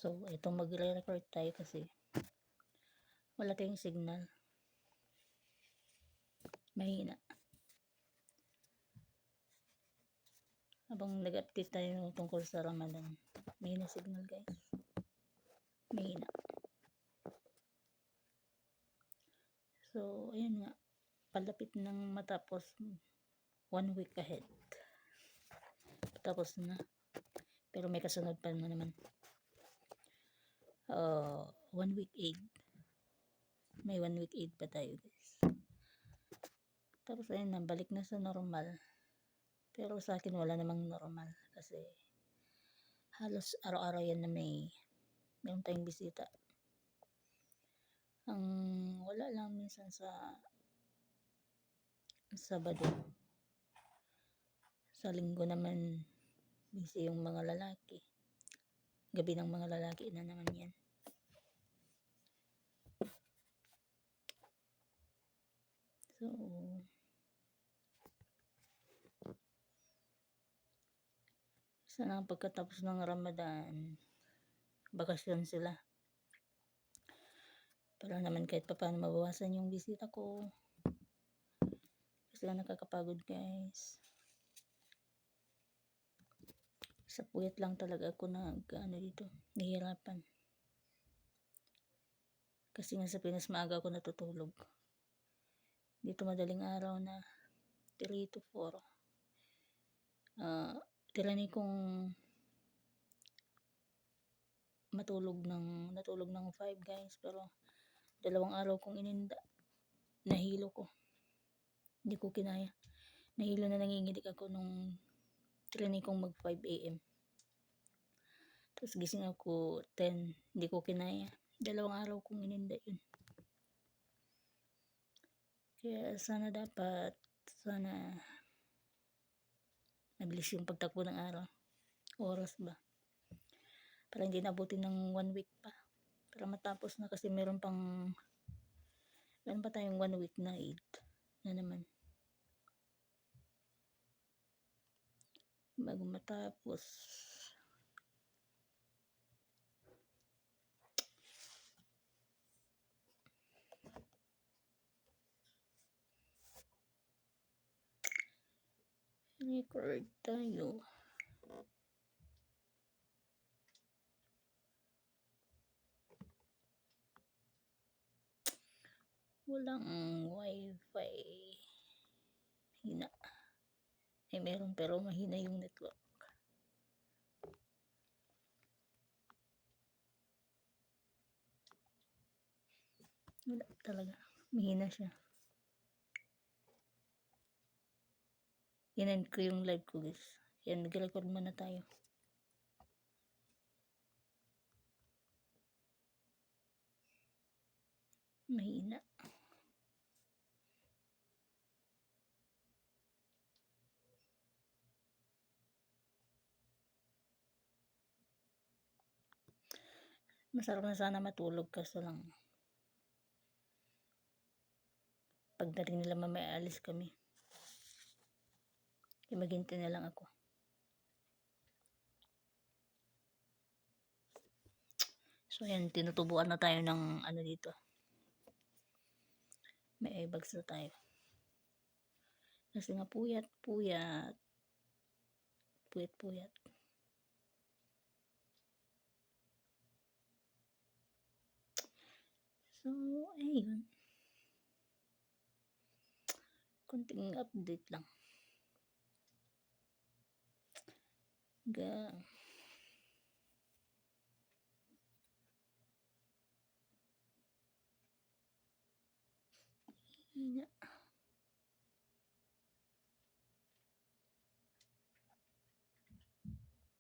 So, itong magre-record tayo kasi wala tayong signal. Mahina. Habang nag-update tayo tungkol sa Ramadan, mahina signal guys. Mahina. So, ayun nga. Palapit ng matapos 1 week ahead. Tapos na. Pero may kasunod pa naman. 1 week aid. May 1 week aid pa tayo guys. Tapos ayun na, balik na sa normal. Pero sa akin wala namang normal. Kasi halos araw-araw yan na meron tayong bisita. Ang wala lang minsan sa Sabado. Sa Linggo naman busy yung mga lalaki. Gabi ng mga lalaki na naman yan. So, sana pagkatapos ng Ramadan, bakasyon sila. Para naman kahit pa paano mabawasan yung bisita ko. Kasi nakakapagod guys. Sa puyat lang talaga ako dito, nahihirapan. Kasi nga sa Pinas maaga ako natutulog. Dito madaling araw na 3 to 4. Tirani kong natulog ng 5 guys, pero 2 araw kong ininda. Nahilo ko. Hindi ko kinaya. Nahilo na nanginginig ako nung tirani kong mag 5 AM. Tapos gising ako 10, hindi ko kinaya. 2 araw kong ininda yun. Kaya sana mabilis yung pagtakbo ng araw. Oras ba? Para hindi nabutin ng 1 week pa. Para matapos na kasi meron pa tayong 1 week na aid na naman. Bago matapos. Record tayo. Walang wifi. Hina. Meron pero mahina yung network. Wala talaga. Mahina siya. Yan ko yung live ko guys. Yan, nag-record muna tayo. Mahina. Masarap na sana matulog kaso lang pagdating nila mamaya alis kami. Kaya maghintay na lang ako. So ayan, tinutubuan na tayo ng dito. May eyebags na tayo. Kasi nga puyat. So, ayun. Konting update lang.